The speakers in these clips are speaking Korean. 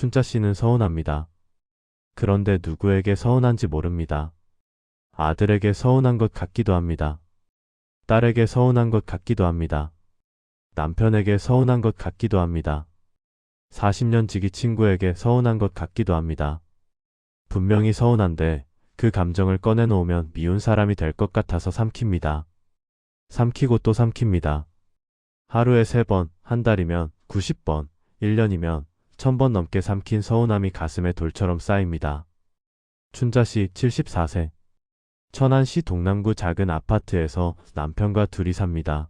춘자 씨는 서운합니다. 그런데 누구에게 서운한지 모릅니다. 아들에게 서운한 것 같기도 합니다. 딸에게 서운한 것 같기도 합니다. 남편에게 서운한 것 같기도 합니다. 40년 지기 친구에게 서운한 것 같기도 합니다. 분명히 서운한데 그 감정을 꺼내놓으면 미운 사람이 될 것 같아서 삼킵니다. 삼키고 또 삼킵니다. 하루에 3번, 한 달이면 90번, 1년이면 1000번 넘게 삼킨 서운함이 가슴에 돌처럼 쌓입니다. 춘자씨 74세. 천안시 동남구 작은 아파트에서 남편과 둘이 삽니다.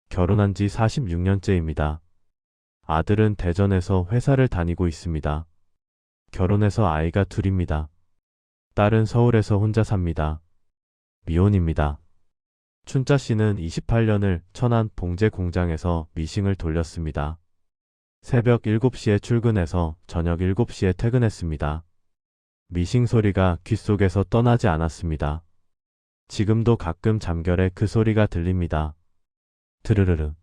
결혼한 지 46년째입니다. 아들은 대전에서 회사를 다니고 있습니다. 결혼해서 아이가 둘입니다. 딸은 서울에서 혼자 삽니다. 미혼입니다. 춘자 씨는 28년을 천안 봉제 공장에서 미싱을 돌렸습니다. 새벽 7시에 출근해서 저녁 7시에 퇴근했습니다. 미싱 소리가 귓속에서 떠나지 않았습니다. 지금도 가끔 잠결에 그 소리가 들립니다. 드르르르.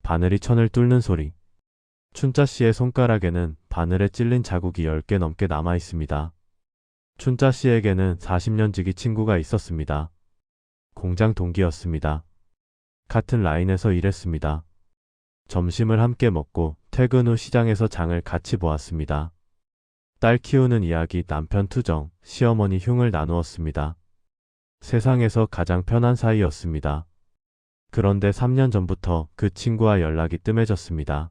바늘이 천을 뚫는 소리. 춘자 씨의 손가락에는 바늘에 찔린 자국이 10개 넘게 남아 있습니다. 춘자 씨에게는 40년 지기 친구가 있었습니다. 공장 동기였습니다. 같은 라인에서 일했습니다. 점심을 함께 먹고 퇴근 후 시장에서 장을 같이 보았습니다. 딸 키우는 이야기, 남편 투정, 시어머니 흉을 나누었습니다. 세상에서 가장 편한 사이였습니다. 그런데 3년 전부터 그 친구와 연락이 뜸해졌습니다.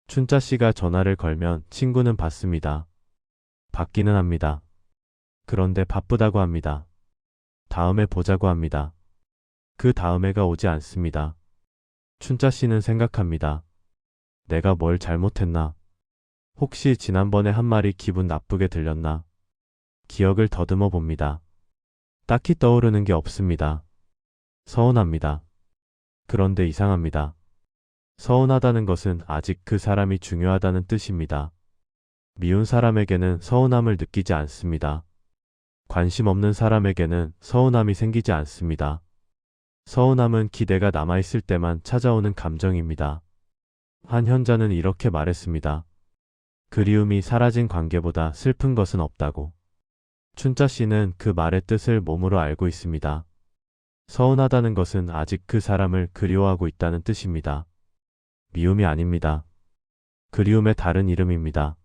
춘자 씨가 전화를 걸면 친구는 받습니다. 받기는 합니다. 그런데 바쁘다고 합니다. 다음에 보자고 합니다. 그 다음에가 오지 않습니다. 춘자 씨는 생각합니다. 내가 뭘 잘못했나? 혹시 지난번에 한 말이 기분 나쁘게 들렸나? 기억을 더듬어 봅니다. 딱히 떠오르는 게 없습니다. 서운합니다. 그런데 이상합니다. 서운하다는 것은 아직 그 사람이 중요하다는 뜻입니다. 미운 사람에게는 서운함을 느끼지 않습니다. 관심 없는 사람에게는 서운함이 생기지 않습니다. 서운함은 기대가 남아있을 때만 찾아오는 감정입니다. 한 현자는 이렇게 말했습니다. 그리움이 사라진 관계보다 슬픈 것은 없다고. 춘자 씨는 그 말의 뜻을 몸으로 알고 있습니다. 서운하다는 것은 아직 그 사람을 그리워하고 있다는 뜻입니다. 미움이 아닙니다. 그리움의 다른 이름입니다.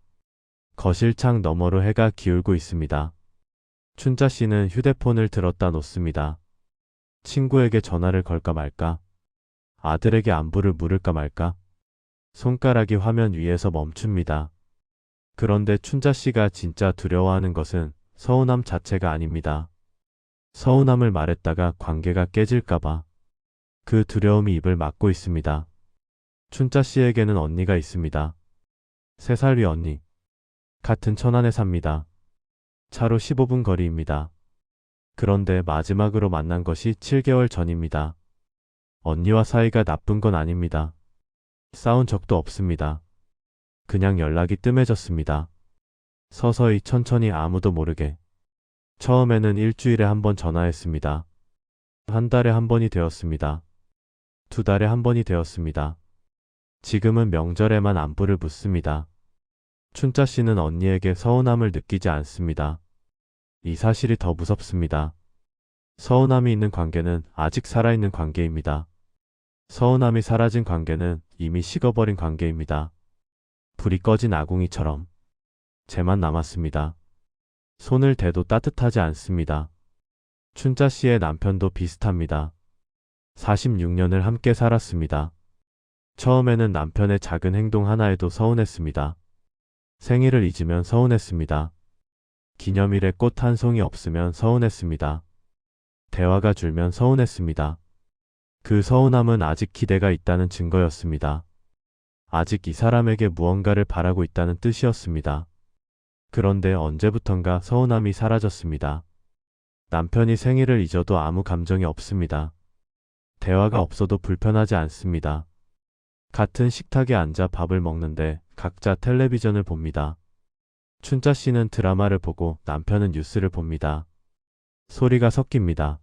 거실창 너머로 해가 기울고 있습니다. 춘자 씨는 휴대폰을 들었다 놓습니다. 친구에게 전화를 걸까 말까? 아들에게 안부를 물을까 말까? 손가락이 화면 위에서 멈춥니다. 그런데 춘자 씨가 진짜 두려워하는 것은 서운함 자체가 아닙니다. 서운함을 말했다가 관계가 깨질까봐. 그 두려움이 입을 막고 있습니다. 춘자 씨에게는 언니가 있습니다. 3살 위 언니. 같은 천안에 삽니다. 차로 15분 거리입니다. 그런데 마지막으로 만난 것이 7개월 전입니다. 언니와 사이가 나쁜 건 아닙니다. 싸운 적도 없습니다. 그냥 연락이 뜸해졌습니다. 서서히 천천히 아무도 모르게. 처음에는 일주일에 한 번 전화했습니다. 한 달에 한 번이 되었습니다. 2달에 한 번이 되었습니다. 지금은 명절에만 안부를 묻습니다. 춘자 씨는 언니에게 서운함을 느끼지 않습니다. 이 사실이 더 무섭습니다. 서운함이 있는 관계는 아직 살아있는 관계입니다. 서운함이 사라진 관계는 이미 식어버린 관계입니다. 불이 꺼진 아궁이처럼 재만 남았습니다. 손을 대도 따뜻하지 않습니다. 춘자 씨의 남편도 비슷합니다. 46년을 함께 살았습니다. 처음에는 남편의 작은 행동 하나에도 서운했습니다. 생일을 잊으면 서운했습니다. 기념일에 꽃 한 송이 없으면 서운했습니다. 대화가 줄면 서운했습니다. 그 서운함은 아직 기대가 있다는 증거였습니다. 아직 이 사람에게 무언가를 바라고 있다는 뜻이었습니다. 그런데 언제부턴가 서운함이 사라졌습니다. 남편이 생일을 잊어도 아무 감정이 없습니다. 대화가 없어도 불편하지 않습니다. 같은 식탁에 앉아 밥을 먹는데 각자 텔레비전을 봅니다. 춘자 씨는 드라마를 보고 남편은 뉴스를 봅니다. 소리가 섞입니다.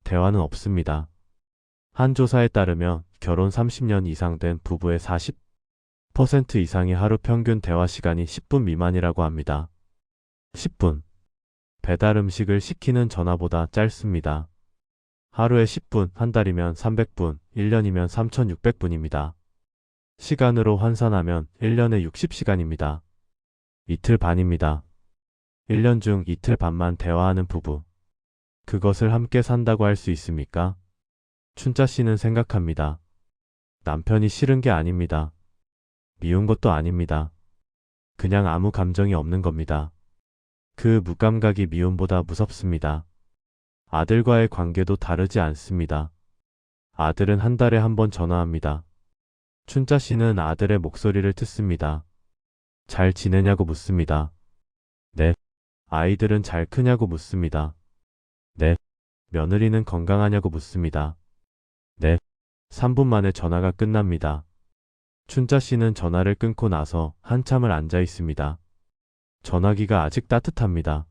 대화는 없습니다. 한 조사에 따르면 결혼 30년 이상 된 부부의 40% 90% 이상이 하루 평균 대화 시간이 10분 미만이라고 합니다. 10분. 배달 음식을 시키는 전화보다 짧습니다. 하루에 10분, 한 달이면 300분, 1년이면 3600분입니다. 시간으로 환산하면 1년에 60시간입니다. 이틀 반입니다. 1년 중 이틀 반만 대화하는 부부. 그것을 함께 산다고 할 수 있습니까? 춘자 씨는 생각합니다. 남편이 싫은 게 아닙니다. 미운 것도 아닙니다. 그냥 아무 감정이 없는 겁니다. 그 무감각이 미움보다 무섭습니다. 아들과의 관계도 다르지 않습니다. 아들은 한 달에 한 번 전화합니다. 춘자 씨는 아들의 목소리를 듣습니다. 잘 지내냐고 묻습니다. 네. 아이들은 잘 크냐고 묻습니다. 네. 며느리는 건강하냐고 묻습니다. 네. 3분 만에 전화가 끝납니다. 춘자 씨는 전화를 끊고 나서 한참을 앉아 있습니다. 전화기가 아직 따뜻합니다.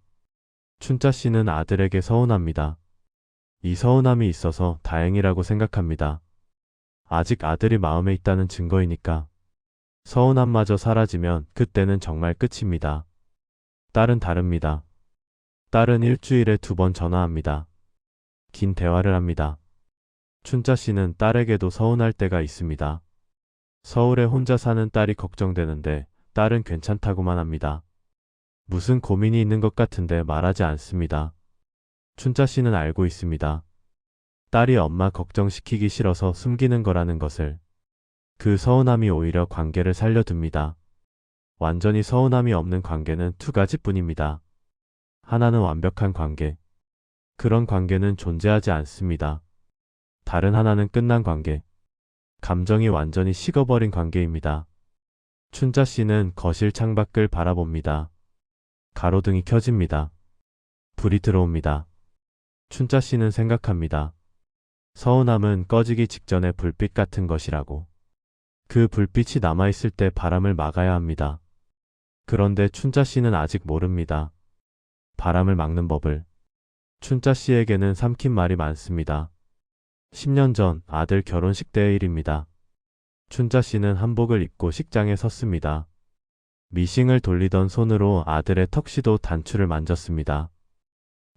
춘자 씨는 아들에게 서운합니다. 이 서운함이 있어서 다행이라고 생각합니다. 아직 아들이 마음에 있다는 증거이니까. 서운함마저 사라지면 그때는 정말 끝입니다. 딸은 다릅니다. 딸은 일주일에 2번 전화합니다. 긴 대화를 합니다. 춘자 씨는 딸에게도 서운할 때가 있습니다. 서울에 혼자 사는 딸이 걱정되는데 딸은 괜찮다고만 합니다. 무슨 고민이 있는 것 같은데 말하지 않습니다. 춘자 씨는 알고 있습니다. 딸이 엄마 걱정시키기 싫어서 숨기는 거라는 것을. 그 서운함이 오히려 관계를 살려둡니다. 완전히 서운함이 없는 관계는 2가지뿐입니다. 하나는 완벽한 관계. 그런 관계는 존재하지 않습니다. 다른 하나는 끝난 관계. 감정이 완전히 식어버린 관계입니다. 춘자 씨는 거실 창밖을 바라봅니다. 가로등이 켜집니다. 불이 들어옵니다. 춘자 씨는 생각합니다. 서운함은 꺼지기 직전의 불빛 같은 것이라고. 그 불빛이 남아있을 때 바람을 막아야 합니다. 그런데 춘자 씨는 아직 모릅니다. 바람을 막는 법을. 춘자 씨에게는 삼킨 말이 많습니다. 10년 전 아들 결혼식 때의 일입니다. 춘자 씨는 한복을 입고 식장에 섰습니다. 미싱을 돌리던 손으로 아들의 턱시도 단추를 만졌습니다.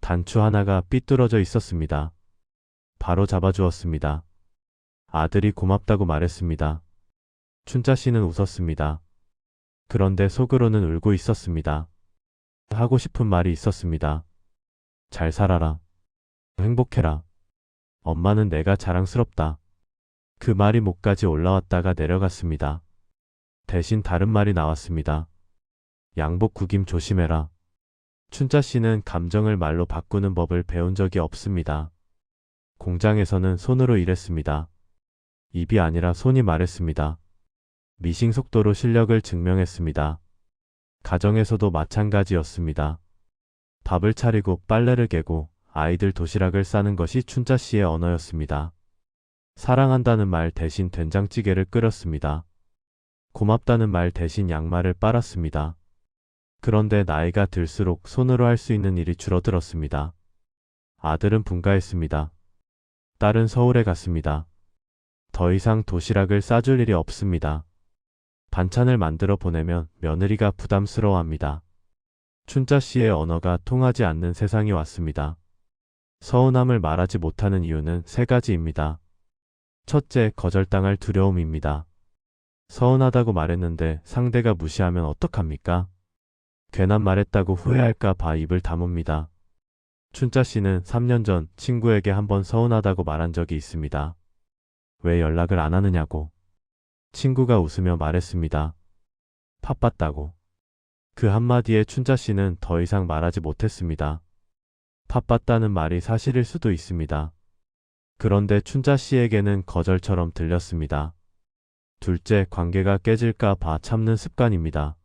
단추 하나가 삐뚤어져 있었습니다. 바로 잡아주었습니다. 아들이 고맙다고 말했습니다. 춘자 씨는 웃었습니다. 그런데 속으로는 울고 있었습니다. 하고 싶은 말이 있었습니다. 잘 살아라. 행복해라. 엄마는 내가 자랑스럽다. 그 말이 목까지 올라왔다가 내려갔습니다. 대신 다른 말이 나왔습니다. 양복 구김 조심해라. 춘자 씨는 감정을 말로 바꾸는 법을 배운 적이 없습니다. 공장에서는 손으로 일했습니다. 입이 아니라 손이 말했습니다. 미싱 속도로 실력을 증명했습니다. 가정에서도 마찬가지였습니다. 밥을 차리고 빨래를 개고 아이들 도시락을 싸는 것이 춘자 씨의 언어였습니다. 사랑한다는 말 대신 된장찌개를 끓였습니다. 고맙다는 말 대신 양말을 빨았습니다. 그런데 나이가 들수록 손으로 할 수 있는 일이 줄어들었습니다. 아들은 분가했습니다. 딸은 서울에 갔습니다. 더 이상 도시락을 싸줄 일이 없습니다. 반찬을 만들어 보내면 며느리가 부담스러워합니다. 춘자 씨의 언어가 통하지 않는 세상이 왔습니다. 서운함을 말하지 못하는 이유는 3가지입니다. 첫째, 거절당할 두려움입니다. 서운하다고 말했는데 상대가 무시하면 어떡합니까? 괜한 말했다고 후회할까 봐 입을 다뭅니다. 춘자 씨는 3년 전 친구에게 한번 서운하다고 말한 적이 있습니다. 왜 연락을 안 하느냐고. 친구가 웃으며 말했습니다. 바빴다고. 그 한마디에 춘자 씨는 더 이상 말하지 못했습니다. 바빴다는 말이 사실일 수도 있습니다. 그런데 춘자 씨에게는 거절처럼 들렸습니다. 둘째, 관계가 깨질까 봐 참는 습관입니다.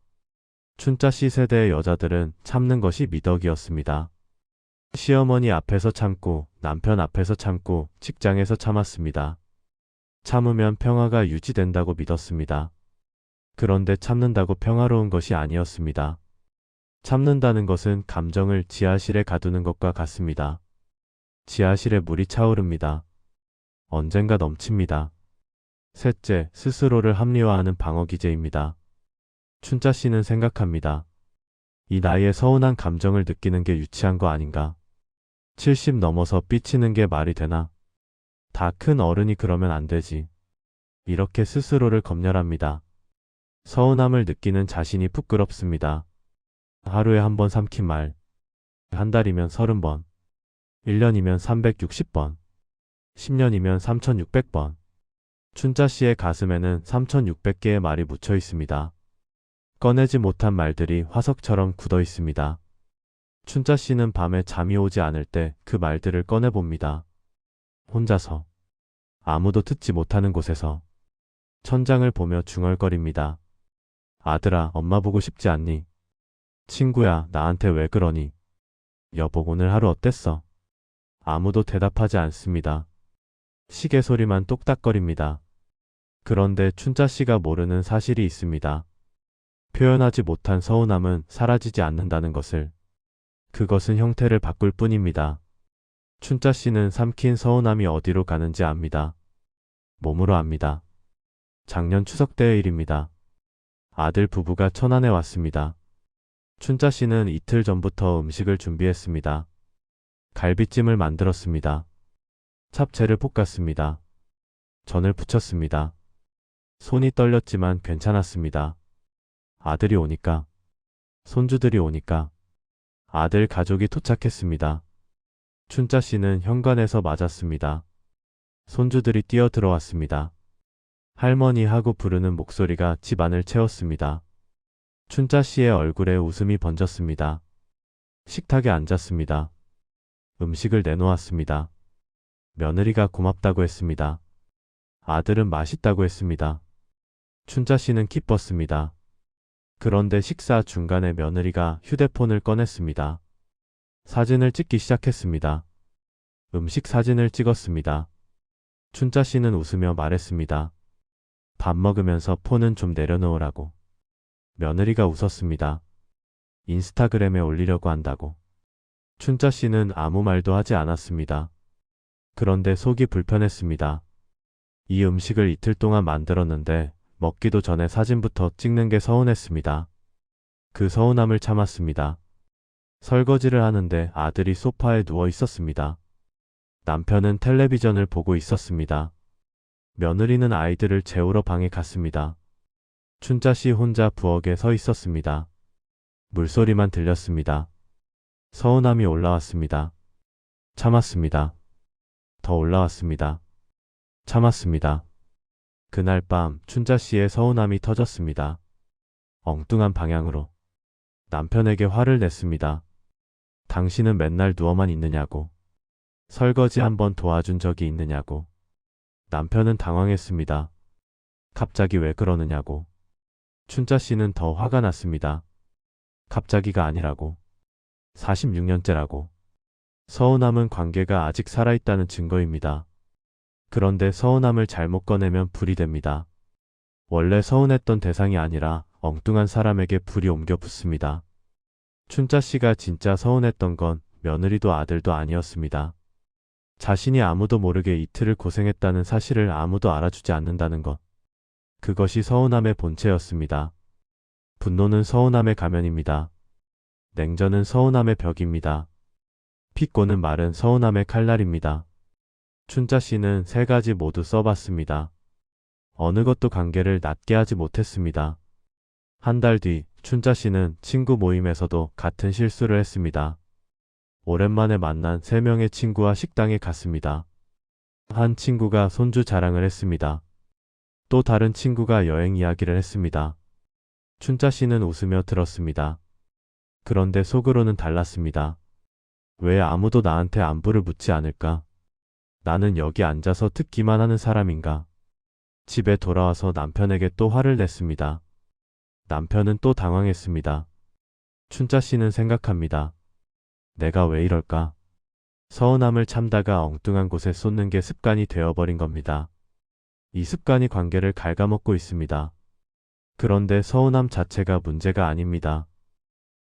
춘자 씨 세대의 여자들은 참는 것이 미덕이었습니다. 시어머니 앞에서 참고 남편 앞에서 참고 직장에서 참았습니다. 참으면 평화가 유지된다고 믿었습니다. 그런데 참는다고 평화로운 것이 아니었습니다. 참는다는 것은 감정을 지하실에 가두는 것과 같습니다. 지하실에 물이 차오릅니다. 언젠가 넘칩니다. 셋째, 스스로를 합리화하는 방어 기제입니다. 춘자 씨는 생각합니다. 이 나이에 서운한 감정을 느끼는 게 유치한 거 아닌가? 70 넘어서 삐치는 게 말이 되나? 다 큰 어른이 그러면 안 되지. 이렇게 스스로를 검열합니다. 서운함을 느끼는 자신이 부끄럽습니다. 하루에 한 번 삼킨 말. 한 달이면 30번. 1년이면 360번. 10년이면 3600번. 춘자 씨의 가슴에는 3600개의 말이 묻혀 있습니다. 꺼내지 못한 말들이 화석처럼 굳어 있습니다. 춘자 씨는 밤에 잠이 오지 않을 때 그 말들을 꺼내봅니다. 혼자서, 아무도 듣지 못하는 곳에서 천장을 보며 중얼거립니다. 아들아, 엄마 보고 싶지 않니? 친구야, 나한테 왜 그러니? 여보, 오늘 하루 어땠어? 아무도 대답하지 않습니다. 시계 소리만 똑딱거립니다. 그런데 춘자 씨가 모르는 사실이 있습니다. 표현하지 못한 서운함은 사라지지 않는다는 것을. 그것은 형태를 바꿀 뿐입니다. 춘자 씨는 삼킨 서운함이 어디로 가는지 압니다. 몸으로 압니다. 작년 추석 때의 일입니다. 아들 부부가 천안에 왔습니다. 춘자 씨는 이틀 전부터 음식을 준비했습니다. 갈비찜을 만들었습니다. 잡채를 볶았습니다. 전을 부쳤습니다. 손이 떨렸지만 괜찮았습니다. 아들이 오니까, 손주들이 오니까, 아들 가족이 도착했습니다. 춘자 씨는 현관에서 맞았습니다. 손주들이 뛰어 들어왔습니다. 할머니 하고 부르는 목소리가 집안을 채웠습니다. 춘자 씨의 얼굴에 웃음이 번졌습니다. 식탁에 앉았습니다. 음식을 내놓았습니다. 며느리가 고맙다고 했습니다. 아들은 맛있다고 했습니다. 춘자 씨는 기뻤습니다. 그런데 식사 중간에 며느리가 휴대폰을 꺼냈습니다. 사진을 찍기 시작했습니다. 음식 사진을 찍었습니다. 춘자 씨는 웃으며 말했습니다. 밥 먹으면서 폰은 좀 내려놓으라고. 며느리가 웃었습니다. 인스타그램에 올리려고 한다고. 춘자 씨는 아무 말도 하지 않았습니다. 그런데 속이 불편했습니다. 이 음식을 이틀 동안 만들었는데 먹기도 전에 사진부터 찍는 게 서운했습니다. 그 서운함을 참았습니다. 설거지를 하는데 아들이 소파에 누워 있었습니다. 남편은 텔레비전을 보고 있었습니다. 며느리는 아이들을 재우러 방에 갔습니다. 춘자 씨 혼자 부엌에 서 있었습니다. 물소리만 들렸습니다. 서운함이 올라왔습니다. 참았습니다. 더 올라왔습니다. 참았습니다. 그날 밤 춘자 씨의 서운함이 터졌습니다. 엉뚱한 방향으로. 남편에게 화를 냈습니다. 당신은 맨날 누워만 있느냐고. 설거지 한번 도와준 적이 있느냐고. 남편은 당황했습니다. 갑자기 왜 그러느냐고. 춘자 씨는 더 화가 났습니다. 갑자기가 아니라고. 46년째라고. 서운함은 관계가 아직 살아있다는 증거입니다. 그런데 서운함을 잘못 꺼내면 불이 됩니다. 원래 서운했던 대상이 아니라 엉뚱한 사람에게 불이 옮겨 붙습니다. 춘자 씨가 진짜 서운했던 건 며느리도 아들도 아니었습니다. 자신이 아무도 모르게 이틀을 고생했다는 사실을 아무도 알아주지 않는다는 것. 그것이 서운함의 본체였습니다. 분노는 서운함의 가면입니다. 냉전은 서운함의 벽입니다. 핏고는 말은 서운함의 칼날입니다. 춘자 씨는 세 가지 모두 써봤습니다. 어느 것도 관계를 낫게 하지 못했습니다. 한 달 뒤 춘자 씨는 친구 모임에서도 같은 실수를 했습니다. 오랜만에 만난 3명의 친구와 식당에 갔습니다. 한 친구가 손주 자랑을 했습니다. 또 다른 친구가 여행 이야기를 했습니다. 춘자 씨는 웃으며 들었습니다. 그런데 속으로는 달랐습니다. 왜 아무도 나한테 안부를 묻지 않을까? 나는 여기 앉아서 듣기만 하는 사람인가? 집에 돌아와서 남편에게 또 화를 냈습니다. 남편은 또 당황했습니다. 춘자 씨는 생각합니다. 내가 왜 이럴까? 서운함을 참다가 엉뚱한 곳에 쏟는 게 습관이 되어버린 겁니다. 이 습관이 관계를 갉아먹고 있습니다. 그런데 서운함 자체가 문제가 아닙니다.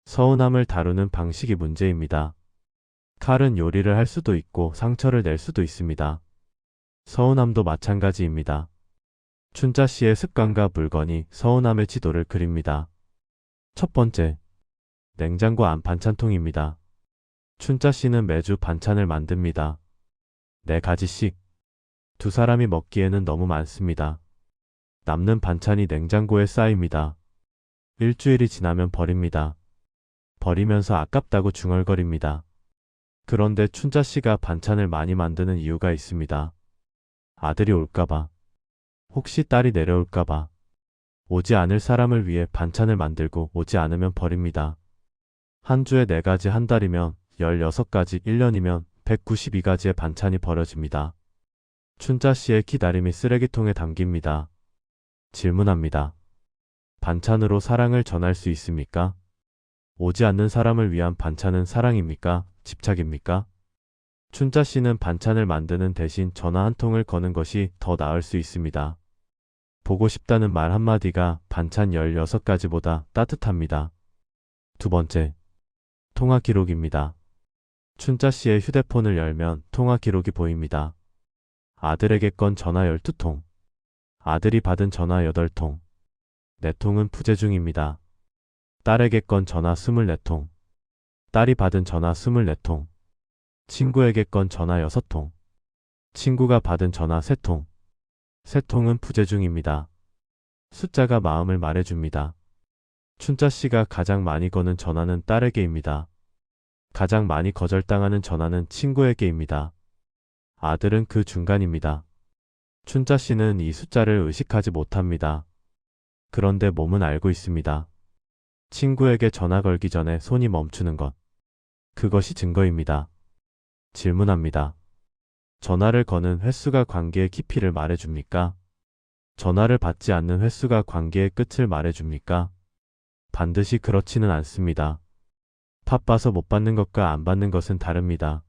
서운함을 다루는 방식이 문제입니다. 칼은 요리를 할 수도 있고 상처를 낼 수도 있습니다. 서운함도 마찬가지입니다. 춘자 씨의 습관과 물건이 서운함의 지도를 그립니다. 첫 번째, 냉장고 안 반찬통입니다. 춘자 씨는 매주 반찬을 만듭니다. 4가지씩. 두 사람이 먹기에는 너무 많습니다. 남는 반찬이 냉장고에 쌓입니다. 일주일이 지나면 버립니다. 버리면서 아깝다고 중얼거립니다. 그런데 춘자 씨가 반찬을 많이 만드는 이유가 있습니다. 아들이 올까봐. 혹시 딸이 내려올까봐. 오지 않을 사람을 위해 반찬을 만들고 오지 않으면 버립니다. 한 주에 4가지, 한 달이면 16가지, 1년이면 192가지의 반찬이 버려집니다. 춘자 씨의 기다림이 쓰레기통에 담깁니다. 질문합니다. 반찬으로 사랑을 전할 수 있습니까? 오지 않는 사람을 위한 반찬은 사랑입니까? 집착입니까? 춘자 씨는 반찬을 만드는 대신 전화 한 통을 거는 것이 더 나을 수 있습니다. 보고 싶다는 말 한마디가 반찬 16가지보다 따뜻합니다. 두 번째, 통화 기록입니다. 춘자 씨의 휴대폰을 열면 통화 기록이 보입니다. 아들에게 건 전화 12통, 아들이 받은 전화 8통, 4통은 부재 중입니다. 딸에게 건 전화 24통, 딸이 받은 전화 24통, 친구에게 건 전화 6통, 친구가 받은 전화 3통, 3통은 부재 중입니다. 숫자가 마음을 말해줍니다. 춘자 씨가 가장 많이 거는 전화는 딸에게입니다. 가장 많이 거절당하는 전화는 친구에게입니다. 아들은 그 중간입니다. 춘자 씨는 이 숫자를 의식하지 못합니다. 그런데 몸은 알고 있습니다. 친구에게 전화 걸기 전에 손이 멈추는 것. 그것이 증거입니다. 질문합니다. 전화를 거는 횟수가 관계의 깊이를 말해줍니까? 전화를 받지 않는 횟수가 관계의 끝을 말해줍니까? 반드시 그렇지는 않습니다. 바빠서 못 받는 것과 안 받는 것은 다릅니다.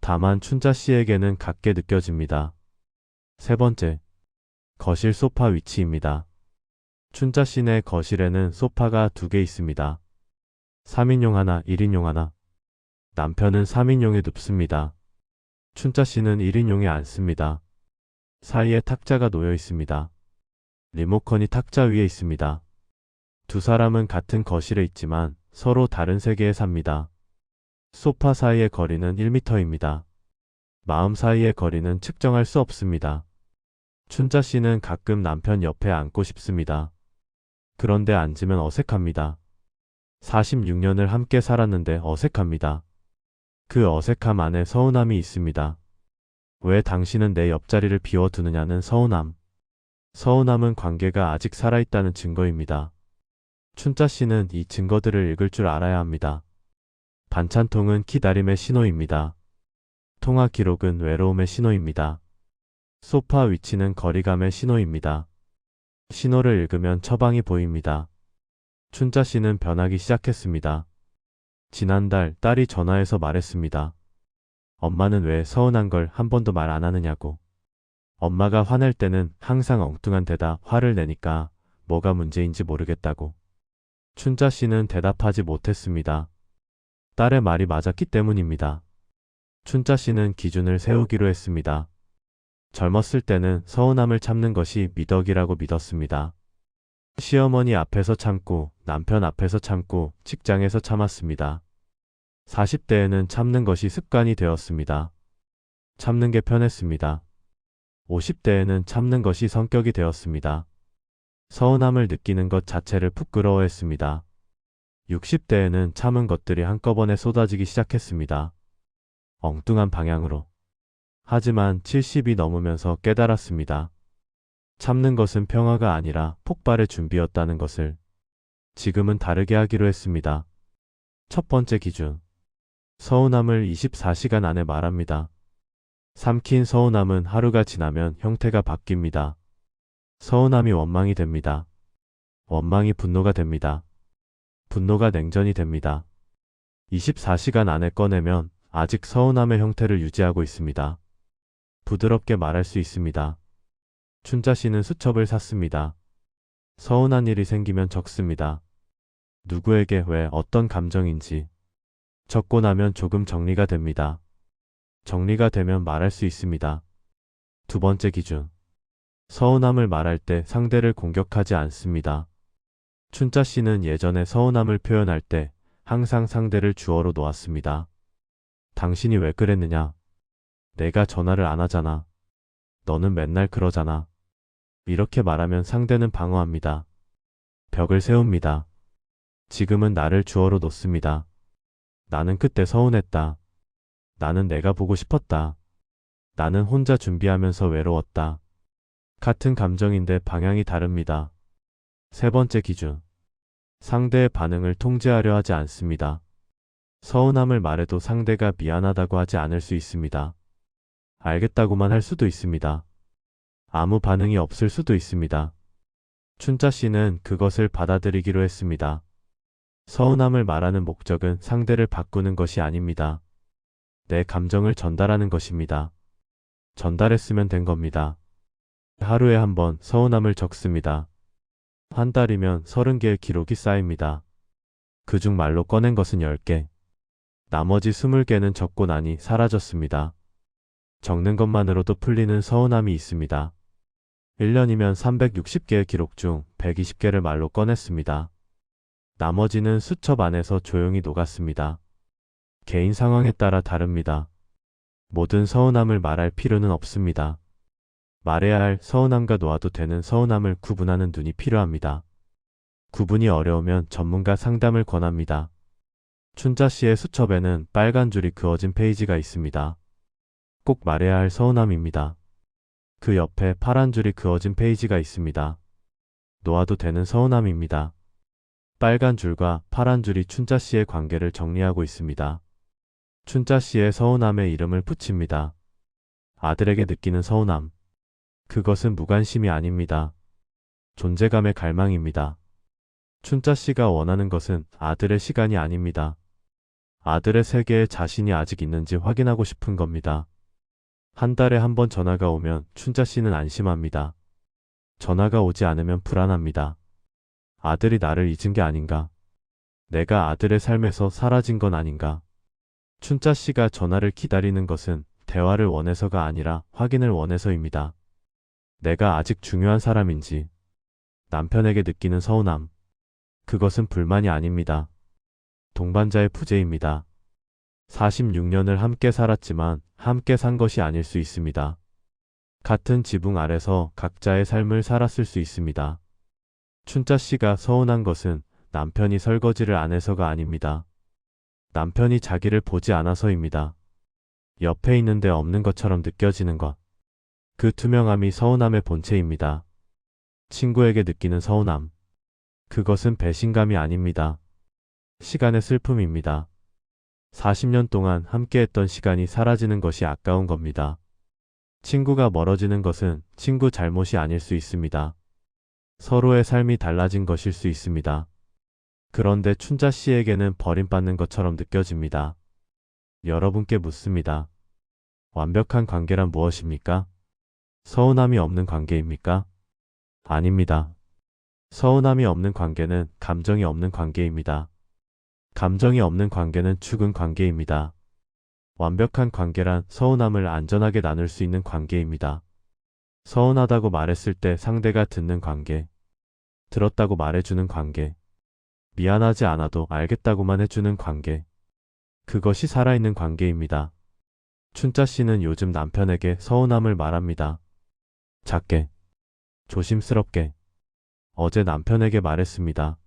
다만 춘자 씨에게는 같게 느껴집니다. 세 번째, 거실 소파 위치입니다. 춘자 씨네 거실에는 소파가 2개 있습니다. 3인용 하나, 1인용 하나. 남편은 3인용에 눕습니다. 춘자 씨는 1인용에 앉습니다. 사이에 탁자가 놓여 있습니다. 리모컨이 탁자 위에 있습니다. 두 사람은 같은 거실에 있지만 서로 다른 세계에 삽니다. 소파 사이의 거리는 1m입니다. 마음 사이의 거리는 측정할 수 없습니다. 춘자 씨는 가끔 남편 옆에 앉고 싶습니다. 그런데 앉으면 어색합니다. 46년을 함께 살았는데 어색합니다. 그 어색함 안에 서운함이 있습니다. 왜 당신은 내 옆자리를 비워두느냐는 서운함. 서운함은 관계가 아직 살아있다는 증거입니다. 춘자 씨는 이 증거들을 읽을 줄 알아야 합니다. 반찬통은 기다림의 신호입니다. 통화 기록은 외로움의 신호입니다. 소파 위치는 거리감의 신호입니다. 신호를 읽으면 처방이 보입니다. 춘자 씨는 변하기 시작했습니다. 지난달 딸이 전화해서 말했습니다. 엄마는 왜 서운한 걸 한 번도 말 안 하느냐고. 엄마가 화낼 때는 항상 엉뚱한 대답, 화를 내니까 뭐가 문제인지 모르겠다고. 춘자 씨는 대답하지 못했습니다. 딸의 말이 맞았기 때문입니다. 춘자 씨는 기준을 세우기로 했습니다. 젊었을 때는 서운함을 참는 것이 미덕이라고 믿었습니다. 시어머니 앞에서 참고, 남편 앞에서 참고, 직장에서 참았습니다. 40대에는 참는 것이 습관이 되었습니다. 참는 게 편했습니다. 50대에는 참는 것이 성격이 되었습니다. 서운함을 느끼는 것 자체를 부끄러워했습니다. 60대에는 참은 것들이 한꺼번에 쏟아지기 시작했습니다. 엉뚱한 방향으로. 하지만 70이 넘으면서 깨달았습니다. 참는 것은 평화가 아니라 폭발의 준비였다는 것을. 지금은 다르게 하기로 했습니다. 첫 번째 기준. 서운함을 24시간 안에 말합니다. 삼킨 서운함은 하루가 지나면 형태가 바뀝니다. 서운함이 원망이 됩니다. 원망이 분노가 됩니다. 분노가 냉전이 됩니다. 24시간 안에 꺼내면 아직 서운함의 형태를 유지하고 있습니다. 부드럽게 말할 수 있습니다. 춘자 씨는 수첩을 샀습니다. 서운한 일이 생기면 적습니다. 누구에게 왜 어떤 감정인지. 적고 나면 조금 정리가 됩니다. 정리가 되면 말할 수 있습니다. 두 번째 기준. 서운함을 말할 때 상대를 공격하지 않습니다. 춘자 씨는 예전에 서운함을 표현할 때 항상 상대를 주어로 놓았습니다. 당신이 왜 그랬느냐? 내가 전화를 안 하잖아. 너는 맨날 그러잖아. 이렇게 말하면 상대는 방어합니다. 벽을 세웁니다. 지금은 나를 주어로 놓습니다. 나는 그때 서운했다. 나는 내가 보고 싶었다. 나는 혼자 준비하면서 외로웠다. 같은 감정인데 방향이 다릅니다. 세 번째 기준. 상대의 반응을 통제하려 하지 않습니다. 서운함을 말해도 상대가 미안하다고 하지 않을 수 있습니다. 알겠다고만 할 수도 있습니다. 아무 반응이 없을 수도 있습니다. 춘자 씨는 그것을 받아들이기로 했습니다. 서운함을 말하는 목적은 상대를 바꾸는 것이 아닙니다. 내 감정을 전달하는 것입니다. 전달했으면 된 겁니다. 하루에 한 번 서운함을 적습니다. 한 달이면 30개의 기록이 쌓입니다. 그중 말로 꺼낸 것은 10개. 나머지 20개는 적고 나니 사라졌습니다. 적는 것만으로도 풀리는 서운함이 있습니다. 1년이면 360개의 기록 중 120개를 말로 꺼냈습니다. 나머지는 수첩 안에서 조용히 녹았습니다. 개인 상황에 따라 다릅니다. 모든 서운함을 말할 필요는 없습니다. 말해야 할 서운함과 놓아도 되는 서운함을 구분하는 눈이 필요합니다. 구분이 어려우면 전문가 상담을 권합니다. 춘자 씨의 수첩에는 빨간 줄이 그어진 페이지가 있습니다. 꼭 말해야 할 서운함입니다. 그 옆에 파란 줄이 그어진 페이지가 있습니다. 놓아도 되는 서운함입니다. 빨간 줄과 파란 줄이 춘자 씨의 관계를 정리하고 있습니다. 춘자 씨의 서운함에 이름을 붙입니다. 아들에게 느끼는 서운함. 그것은 무관심이 아닙니다. 존재감의 갈망입니다. 춘자 씨가 원하는 것은 아들의 시간이 아닙니다. 아들의 세계에 자신이 아직 있는지 확인하고 싶은 겁니다. 한 달에 한 번 전화가 오면 춘자 씨는 안심합니다. 전화가 오지 않으면 불안합니다. 아들이 나를 잊은 게 아닌가? 내가 아들의 삶에서 사라진 건 아닌가? 춘자 씨가 전화를 기다리는 것은 대화를 원해서가 아니라 확인을 원해서입니다. 내가 아직 중요한 사람인지. 남편에게 느끼는 서운함. 그것은 불만이 아닙니다. 동반자의 부재입니다. 46년을 함께 살았지만 함께 산 것이 아닐 수 있습니다. 같은 지붕 아래서 각자의 삶을 살았을 수 있습니다. 춘자 씨가 서운한 것은 남편이 설거지를 안 해서가 아닙니다. 남편이 자기를 보지 않아서입니다. 옆에 있는데 없는 것처럼 느껴지는 것. 그 투명함이 서운함의 본체입니다. 친구에게 느끼는 서운함. 그것은 배신감이 아닙니다. 시간의 슬픔입니다. 40년 동안 함께했던 시간이 사라지는 것이 아까운 겁니다. 친구가 멀어지는 것은 친구 잘못이 아닐 수 있습니다. 서로의 삶이 달라진 것일 수 있습니다. 그런데 춘자 씨에게는 버림받는 것처럼 느껴집니다. 여러분께 묻습니다. 완벽한 관계란 무엇입니까? 서운함이 없는 관계입니까? 아닙니다. 서운함이 없는 관계는 감정이 없는 관계입니다. 감정이 없는 관계는 죽은 관계입니다. 완벽한 관계란 서운함을 안전하게 나눌 수 있는 관계입니다. 서운하다고 말했을 때 상대가 듣는 관계, 들었다고 말해주는 관계, 미안하지 않아도 알겠다고만 해주는 관계, 그것이 살아있는 관계입니다. 춘자 씨는 요즘 남편에게 서운함을 말합니다. 작게, 조심스럽게. 어제 남편에게 말했습니다.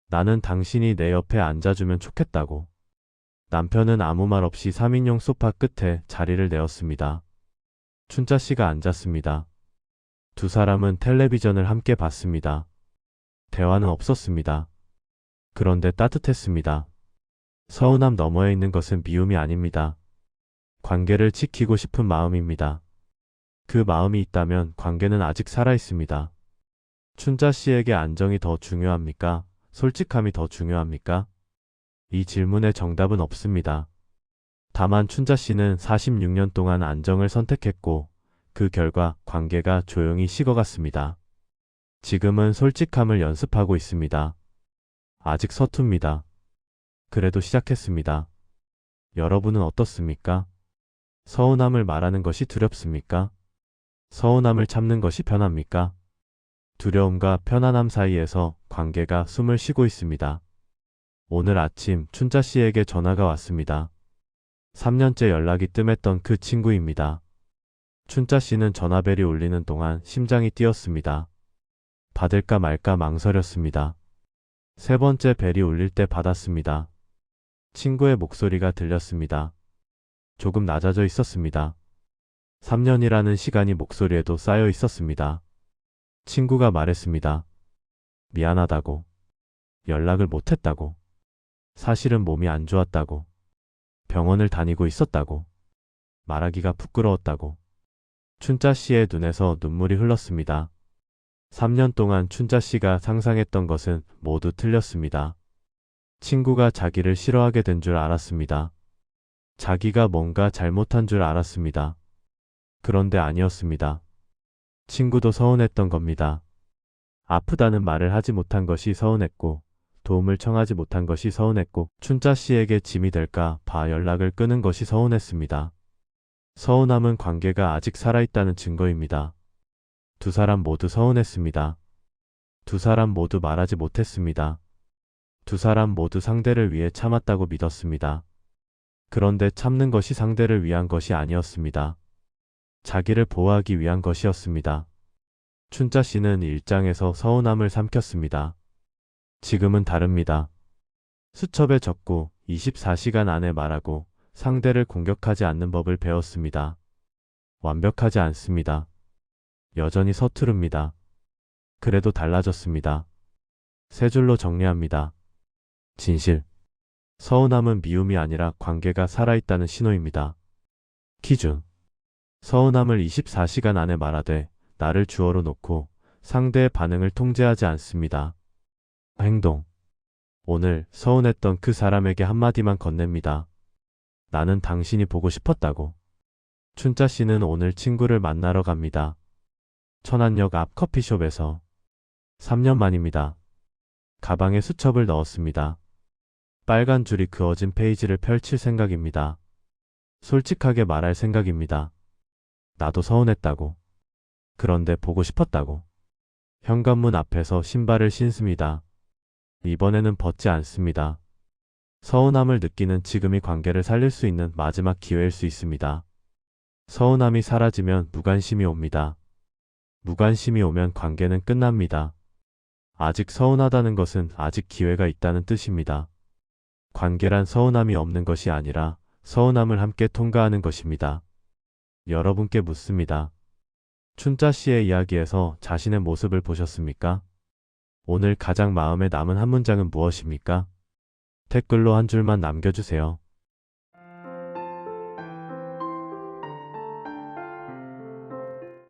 나는 당신이 내 옆에 앉아주면 좋겠다고. 남편은 아무 말 없이 3인용 소파 끝에 자리를 내었습니다. 춘자 씨가 앉았습니다. 두 사람은 텔레비전을 함께 봤습니다. 대화는 없었습니다. 그런데 따뜻했습니다. 서운함 너머에 있는 것은 미움이 아닙니다. 관계를 지키고 싶은 마음입니다. 그 마음이 있다면 관계는 아직 살아있습니다. 춘자 씨에게 안정이 더 중요합니까? 솔직함이 더 중요합니까? 이 질문에 정답은 없습니다. 다만 춘자 씨는 46년 동안 안정을 선택했고 그 결과 관계가 조용히 식어갔습니다. 지금은 솔직함을 연습하고 있습니다. 아직 서툽니다. 그래도 시작했습니다. 여러분은 어떻습니까? 서운함을 말하는 것이 두렵습니까? 서운함을 참는 것이 편합니까? 두려움과 편안함 사이에서 관계가 숨을 쉬고 있습니다. 오늘 아침 춘자 씨에게 전화가 왔습니다. 3년째 연락이 뜸했던 그 친구입니다. 춘자 씨는 전화벨이 울리는 동안 심장이 뛰었습니다. 받을까 말까 망설였습니다. 세 번째 벨이 울릴 때 받았습니다. 친구의 목소리가 들렸습니다. 조금 낮아져 있었습니다. 3년이라는 시간이 목소리에도 쌓여 있었습니다. 친구가 말했습니다. 미안하다고. 연락을 못했다고. 사실은 몸이 안 좋았다고. 병원을 다니고 있었다고. 말하기가 부끄러웠다고. 춘자 씨의 눈에서 눈물이 흘렀습니다. 3년 동안 춘자 씨가 상상했던 것은 모두 틀렸습니다. 친구가 자기를 싫어하게 된 줄 알았습니다. 자기가 뭔가 잘못한 줄 알았습니다. 그런데 아니었습니다. 친구도 서운했던 겁니다. 아프다는 말을 하지 못한 것이 서운했고, 도움을 청하지 못한 것이 서운했고, 춘자 씨에게 짐이 될까 봐 연락을 끊은 것이 서운했습니다. 서운함은 관계가 아직 살아있다는 증거입니다. 두 사람 모두 서운했습니다. 두 사람 모두 말하지 못했습니다. 두 사람 모두 상대를 위해 참았다고 믿었습니다. 그런데 참는 것이 상대를 위한 것이 아니었습니다. 자기를 보호하기 위한 것이었습니다. 춘자 씨는 일장에서 서운함을 삼켰습니다. 지금은 다릅니다. 수첩에 적고 24시간 안에 말하고 상대를 공격하지 않는 법을 배웠습니다. 완벽하지 않습니다. 여전히 서투릅니다. 그래도 달라졌습니다. 세 줄로 정리합니다. 진실. 서운함은 미움이 아니라 관계가 살아있다는 신호입니다. 기준. 서운함을 24시간 안에 말하되 나를 주어로 놓고 상대의 반응을 통제하지 않습니다. 행동. 오늘 서운했던 그 사람에게 한마디만 건넵니다. 나는 당신이 보고 싶었다고. 춘자 씨는 오늘 친구를 만나러 갑니다. 천안역 앞 커피숍에서. 3년 만입니다. 가방에 수첩을 넣었습니다. 빨간 줄이 그어진 페이지를 펼칠 생각입니다. 솔직하게 말할 생각입니다. 나도 서운했다고. 그런데 보고 싶었다고. 현관문 앞에서 신발을 신습니다. 이번에는 벗지 않습니다. 서운함을 느끼는 지금이 관계를 살릴 수 있는 마지막 기회일 수 있습니다. 서운함이 사라지면 무관심이 옵니다. 무관심이 오면 관계는 끝납니다. 아직 서운하다는 것은 아직 기회가 있다는 뜻입니다. 관계란 서운함이 없는 것이 아니라 서운함을 함께 통과하는 것입니다. 여러분께 묻습니다. 춘자 씨의 이야기에서 자신의 모습을 보셨습니까? 오늘 가장 마음에 남은 한 문장은 무엇입니까? 댓글로 한 줄만 남겨주세요.